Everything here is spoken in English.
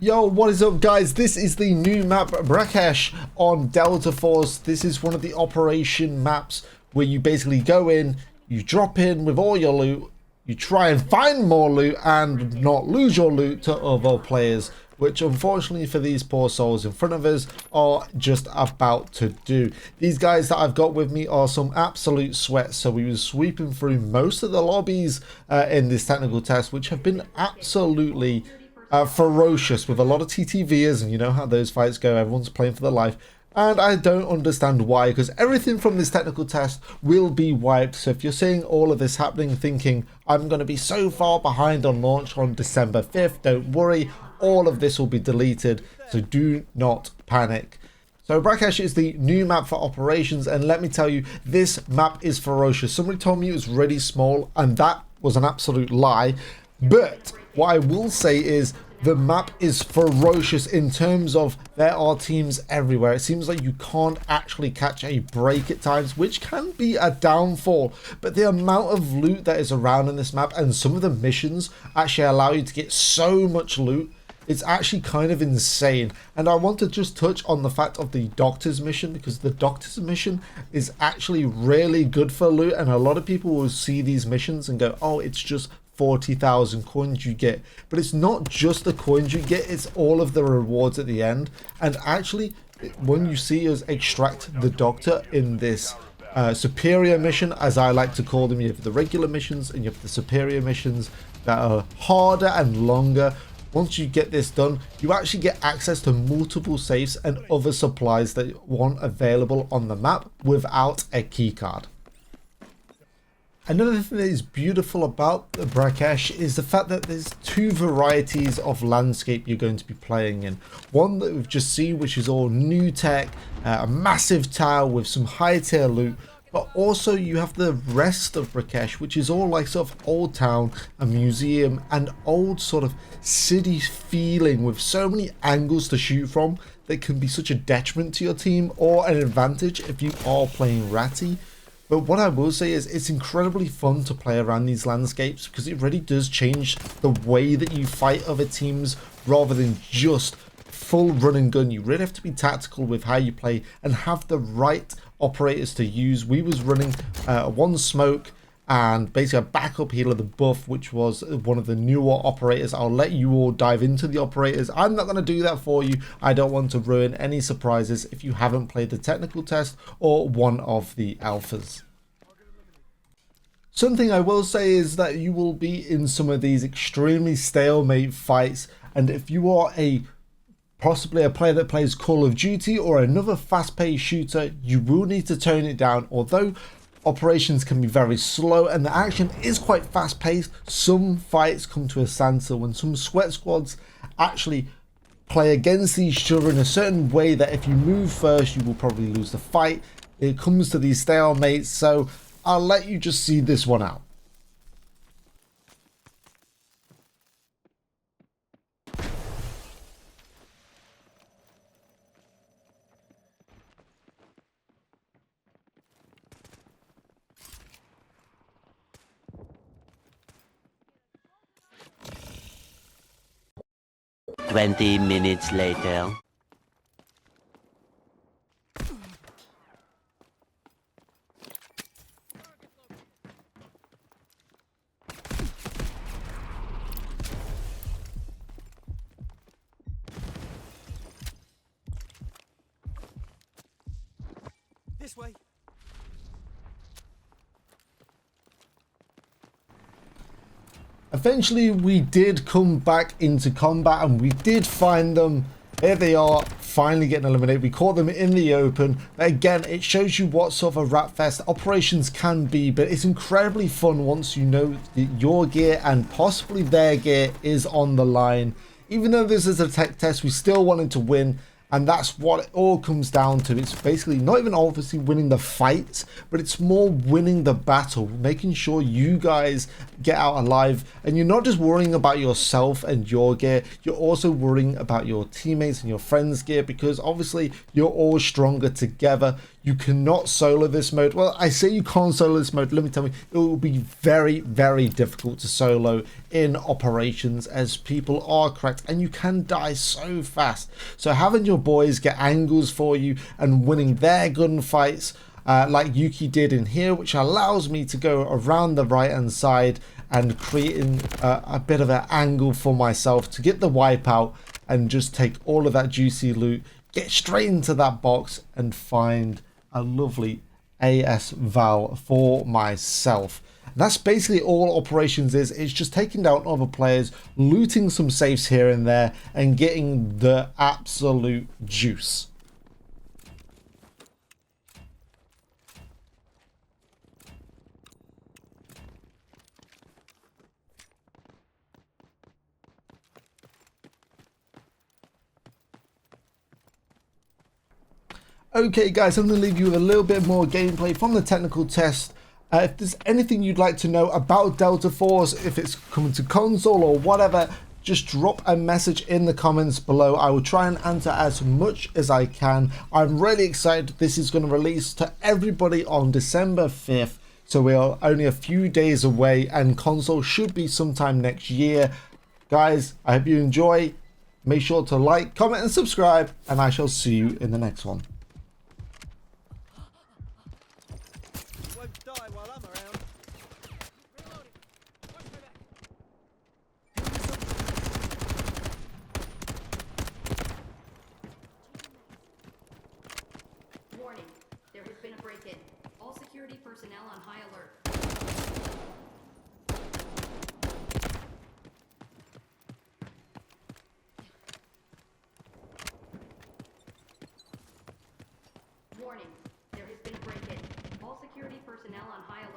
Yo, what is up guys? This is the new map Brakkesh on Delta Force. This is one of the operation maps where you basically go in, you drop in with all your loot, you try and find more loot and not lose your loot to other players, which unfortunately for these poor souls in front of us are just about to do. These guys that I've got with me are some absolute sweats, so we were sweeping through most of the lobbies in this technical test, which have been absolutely ferocious with a lot of TTVers, and you know how those fights go, everyone's playing for their life. And I don't understand why, because everything from this technical test will be wiped. So if you're seeing all of this happening thinking I'm going to be so far behind on launch on December 5th, don't worry, all of this will be deleted, so do not panic. So Brakkesh is the new map for operations, and let me tell you, this map is ferocious. Somebody told me it was really small, and that was an absolute lie. But what I will say is the map is ferocious in terms of there are teams everywhere. It seems like you can't actually catch a break at times, which can be a downfall. But the amount of loot that is around in this map, and some of the missions actually allow you to get so much loot, it's actually kind of insane. And I want to just touch on the fact of the doctor's mission, because the doctor's mission is actually really good for loot, and a lot of people will see these missions and go, oh, it's just 40,000 coins you get. But it's not just the coins you get, it's all of the rewards at the end. And actually, when you see us extract the doctor in this superior mission, as I like to call them, you have the regular missions and you have the superior missions that are harder and longer. Once you get this done, you actually get access to multiple safes and other supplies that aren't available on the map without a keycard. Another thing that is beautiful about the Brakkesh is the fact that there's two varieties of landscape you're going to be playing in. One that we've just seen, which is all new tech, a massive tower with some high tier loot, but also you have the rest of Brakkesh, which is all like sort of old town, a museum, and old sort of city feeling with so many angles to shoot from that can be such a detriment to your team or an advantage if you are playing ratty. But what I will say is it's incredibly fun to play around these landscapes, because it really does change the way that you fight other teams rather than just full run and gun. You really have to be tactical with how you play and have the right operators to use. We was running one smoke and basically a backup healer, the buff, which was one of the newer operators. I'll let you all dive into the operators. I'm not going to do that for you. I don't want to ruin any surprises if you haven't played the technical test or one of the alphas. Something I will say is that you will be in some of these extremely stalemate fights, and if you are possibly a player that plays Call of Duty or another fast-paced shooter, you will need to tone it down. Although operations can be very slow and the action is quite fast-paced, some fights come to a standstill when some sweat squads actually play against each other in a certain way that if you move first, you will probably lose the fight. It comes to these stalemates, so I'll let you just see this one out. Twenty minutes later. This way. Eventually we did come back into combat and we did find them. There they are, finally getting eliminated. We caught them in the open. But again, it shows you what sort of a rat fest operations can be, but it's incredibly fun once you know that your gear and possibly their gear is on the line. Even though this is a tech test, we still wanted to win, And that's what it all comes down to. It's basically not even obviously winning the fights, but it's more winning the battle, making sure you guys get out alive. And you're not just worrying about yourself and your gear, you're also worrying about your teammates and your friends' gear, because obviously you're all stronger together. You cannot solo this mode. Well, I say you can't solo this mode. Let me tell you, it will be very, very difficult to solo in operations, as people are cracked and you can die so fast. So having your boys get angles for you and winning their gunfights, like Yuki did in here, which allows me to go around the right hand side and creating a bit of an angle for myself to get the wipeout and just take all of that juicy loot, get straight into that box and find a lovely AS Val for myself. That's basically all operations is. It's just taking down other players, looting some safes here and there, and getting the absolute juice. Okay guys, I'm going to leave you with a little bit more gameplay from the technical test. If there's anything you'd like to know about Delta Force, if it's coming to console or whatever, just drop a message in the comments below. I will try and answer as much as I can. I'm really excited. This is going to release to everybody on December 5th. So we are only a few days away and console should be sometime next year. Guys, I hope you enjoy. Make sure to like, comment and subscribe, and I shall see you in the next one. Die while I'm around. Warning, there has been a break-in. All security personnel on high alert. Warning, there has been a break-in. All security personnel on high alert.